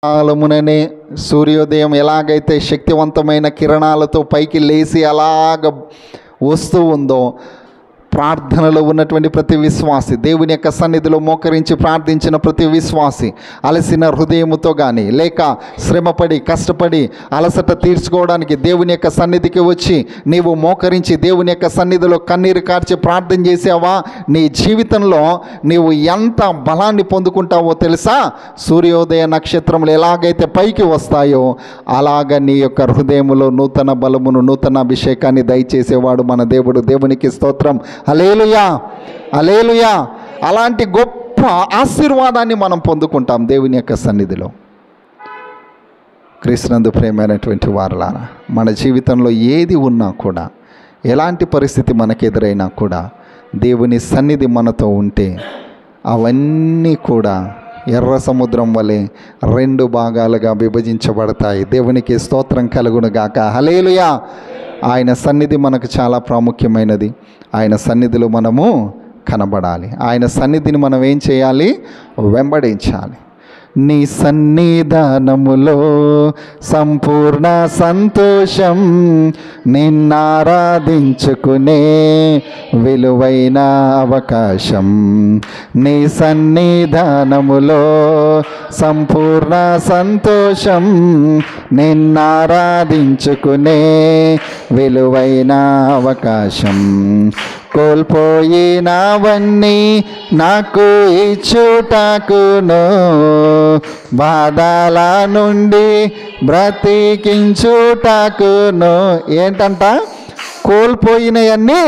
కాలముననే సూర్యోదయం ఎలాగైతే శక్తివంతమైన కిరణాలతో పైకి లేచి అలాగ వస్తూ ఉందో, ప్రార్థనలో ఉన్నటువంటి ప్రతి విశ్వాసి, దేవుని యొక్క సన్నిధిలో మోకరించి ప్రార్థించిన ప్రతి విశ్వాసి అలసిన హృదయముతో కానీ, లేక శ్రమపడి కష్టపడి అలసట తీర్చుకోవడానికి దేవుని యొక్క సన్నిధికి వచ్చి నీవు మోకరించి దేవుని యొక్క సన్నిధిలో కన్నీరు కార్చి ప్రార్థన చేసావా, నీ జీవితంలో నీవు ఎంత బలాన్ని పొందుకుంటావో తెలుసా? సూర్యోదయ నక్షత్రములు ఎలాగైతే పైకి వస్తాయో అలాగ నీ యొక్క హృదయములో నూతన బలమును, నూతన అభిషేకాన్ని దయచేసేవాడు మన దేవుడు. దేవునికి స్తోత్రం. హల్లెలూయా, హల్లెలూయా. అలాంటి గొప్ప ఆశీర్వాదాన్ని మనం పొందుకుంటాం దేవుని యొక్క సన్నిధిలో. క్రీస్తునందు ప్రియమైనటువంటి వారలారా, మన జీవితంలో ఏది ఉన్నా కూడా, ఎలాంటి పరిస్థితి మనకు ఎదురైనా కూడా దేవుని సన్నిధి మనతో ఉంటే అవన్నీ కూడా ఎర్ర సముద్రం వలె 2 భాగాలుగా విభజించబడతాయి. దేవునికి స్తోత్రం కలుగును గాక. హల్లెలూయా. ఆయన సన్నిధి మనకు చాలా ప్రాముఖ్యమైనది. ఆయన సన్నిధిలో మనము కనబడాలి. ఆయన సన్నిధిని మనం ఏం చేయాలి? వెంబడించాలి. నీ సన్నిధానములో సంపూర్ణ సంతోషం, నిన్నారాధించుకునే విలువైన అవకాశం. నీ సన్నిధానములో సంపూర్ణ సంతోషం, నిన్నారాధించుకునే విలువైన అవకాశం. కోల్పోయినవన్నీ నాకు ఇచ్చుటకును, బాధల నుండి బ్రతికించుటకును. ఏంటంట? కోల్పోయినవన్నీ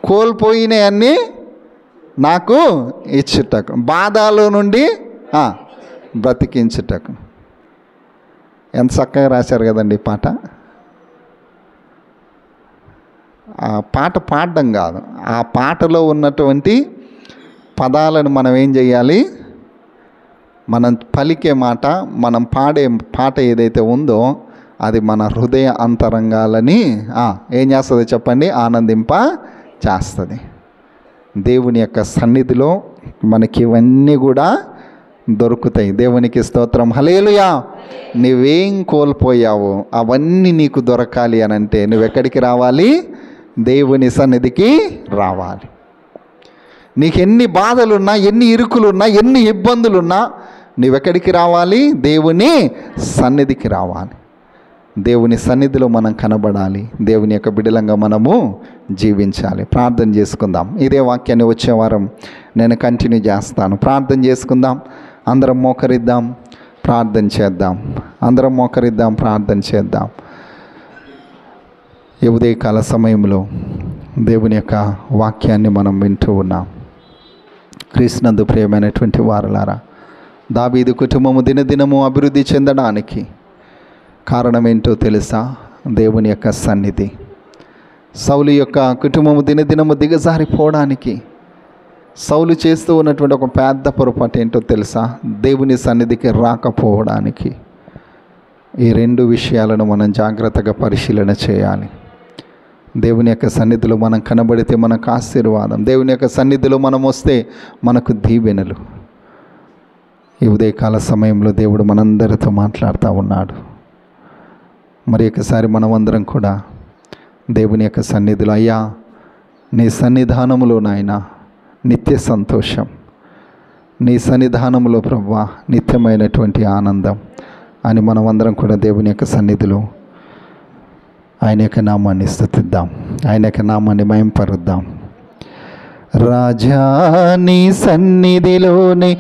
కోల్పోయినవన్నీ నాకు ఇచ్చుటకు, బాధల నుండి బ్రతికించుటకు. ఎంత చక్కగా రాశారు కదండి పాట. ఆ పాట పాడడం కాదు, ఆ పాటలో ఉన్నటువంటి పదాలను మనం ఏం చేయాలి? మనం పలికే మాట, మనం పాడే పాట ఏదైతే ఉందో అది మన హృదయ అంతరంగాలని ఏం చేస్తుంది చెప్పండి? ఆనందింప చేస్తుంది. దేవుని యొక్క సన్నిధిలో మనకి ఇవన్నీ కూడా దొరుకుతాయి. దేవునికి స్తోత్రం. హల్లెలూయా. నువ్వేం కోల్పోయావో అవన్నీ నీకు దొరకాలి అని అంటే నువ్వెక్కడికి రావాలి? దేవుని సన్నిధికి రావాలి. నీకు ఎన్ని బాధలున్నా, ఎన్ని ఇరుకులున్నా, ఎన్ని ఇబ్బందులున్నా నువ్వెక్కడికి రావాలి? దేవుని సన్నిధికి రావాలి. దేవుని సన్నిధిలో మనం కనబడాలి. దేవుని యొక్క బిడ్డలంగా మనము జీవించాలి. ప్రార్థన చేసుకుందాం. ఇదే వాక్యాన్ని వచ్చే వారం నేను కంటిన్యూ చేస్తాను. ప్రార్థన చేసుకుందాం. అందరం మోకరిద్దాం, ప్రార్థన చేద్దాం. అందరం మోకరిద్దాం, ప్రార్థన చేద్దాం. ఈ ఉదయకాల సమయంలో దేవుని యొక్క వాక్యాన్ని మనం వింటూ ఉన్నాం. క్రీస్తునందు ప్రియమైనటువంటి వారలారా, దావీదు కుటుంబము దినదినము అభివృద్ధి చెందడానికి కారణం ఏంటో తెలుసా? దేవుని యొక్క సన్నిధి. సౌలు యొక్క కుటుంబము దినదినము దిగజారిపోవడానికి సౌలు చేస్తూ ఉన్నటువంటి ఒక పెద్ద పొరపాటు ఏంటో తెలుసా? దేవుని సన్నిధికి రాకపోవడానికి. ఈ 2 విషయాలను మనం జాగ్రత్తగా పరిశీలన చేయాలి. దేవుని యొక్క సన్నిధిలో మనం కనబడితే మనకు ఆశీర్వాదం. దేవుని యొక్క సన్నిధిలో మనం వస్తే మనకు దీవెనలు. ఈ ఉదయకాల సమయంలో దేవుడు మనందరితో మాట్లాడుతూ ఉన్నాడు. మరి ఒకసారి మనమందరం కూడా దేవుని యొక్క సన్నిధిలో, అయ్యా నీ సన్నిధానములో నాయన నిత్య సంతోషం, నీ సన్నిధానములో ప్రభువా నిత్యమైనటువంటి ఆనందం అని మనమందరం కూడా దేవుని యొక్క సన్నిధిలో ఆయన యొక్క నామాన్ని స్తుతిద్దాం, ఆయన యొక్క నామాన్ని మహింపరుద్దాం. రాజా నీ సన్నిధిలోనే